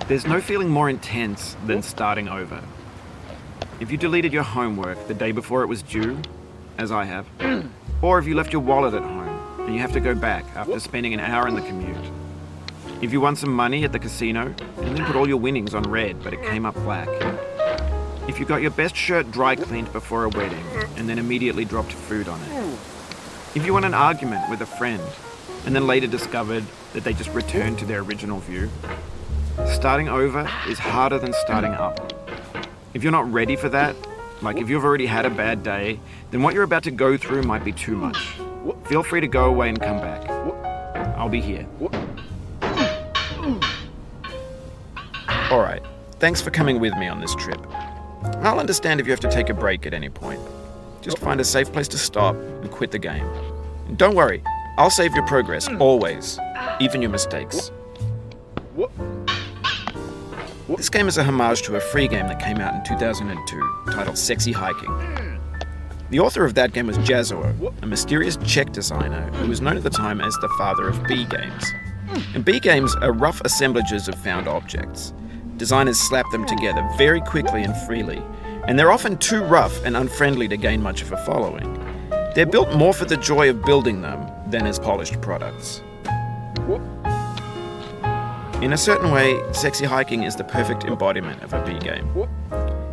There's no feeling more intense than starting over. If you deleted your homework the day before it was due, as I have, or if you left your wallet at home and you have to go back after spending an hour in the commute. If you won some money at the casino and then put all your winnings on red but it came up black. If you got your best shirt dry cleaned before a wedding and then immediately dropped food on it. If you won an argument with a friend and then later discovered that they just returned to their original view. Starting over is harder than starting up. If you're not ready for that, like if you've already had a bad day, then what you're about to go through might be too much. Feel free to go away and come back. I'll be here. Alright, thanks for coming with me on this trip. I'll understand if you have to take a break at any point. Just find a safe place to stop and quit the game. And don't worry, I'll save your progress, always, even your mistakes. This game is a homage to a free game that came out in 2002, titled Sexy Hiking. The author of that game was Jazuo, a mysterious Czech designer who was known at the time as the father of B games. And B games are rough assemblages of found objects. Designers slap them together very quickly and freely, and they're often too rough and unfriendly to gain much of a following. They're built more for the joy of building them than as polished products. In a certain way, Sexy Hiking is the perfect embodiment of a B game.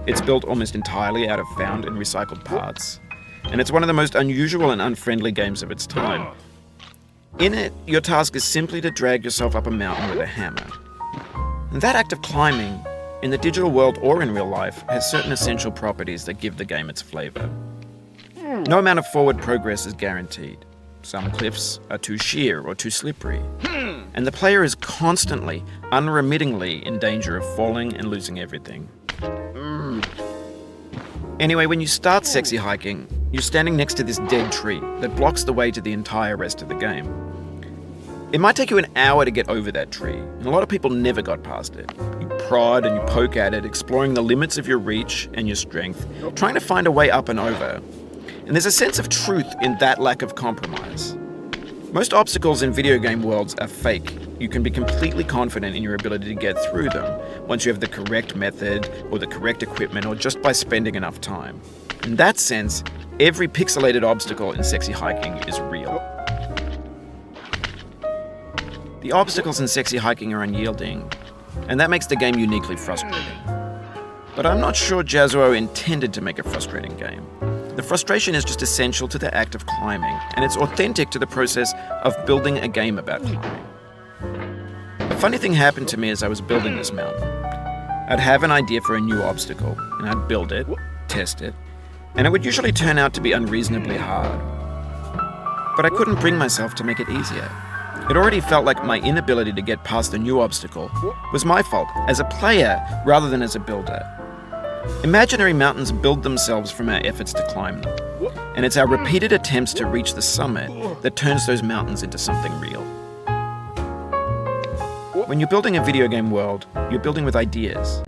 It's built almost entirely out of found and recycled parts, and it's one of the most unusual and unfriendly games of its time. In it, your task is simply to drag yourself up a mountain with a hammer. And that act of climbing, in the digital world or in real life, has certain essential properties that give the game its flavor. No amount of forward progress is guaranteed. Some cliffs are too sheer or too slippery, and the player is constantly, unremittingly in danger of falling and losing everything. Anyway, when you start Sexy Hiking, you're standing next to this dead tree that blocks the way to the entire rest of the game. It might take you an hour to get over that tree, and a lot of people never got past it. You prod and you poke at it, exploring the limits of your reach and your strength, trying to find a way up and over. And there's a sense of truth in that lack of compromise. Most obstacles in video game worlds are fake. You can be completely confident in your ability to get through them once you have the correct method or the correct equipment or just by spending enough time. In that sense, every pixelated obstacle in Sexy Hiking is real. The obstacles in Sexy Hiking are unyielding, and that makes the game uniquely frustrating. But I'm not sure Jazuo intended to make a frustrating game. The frustration is just essential to the act of climbing, and it's authentic to the process of building a game about climbing. A funny thing happened to me as I was building this mountain. I'd have an idea for a new obstacle, and I'd build it, test it, and it would usually turn out to be unreasonably hard. But I couldn't bring myself to make it easier. It already felt like my inability to get past the new obstacle was my fault as a player rather than as a builder. Imaginary mountains build themselves from our efforts to climb them, and it's our repeated attempts to reach the summit that turns those mountains into something real. When you're building a video game world, you're building with ideas.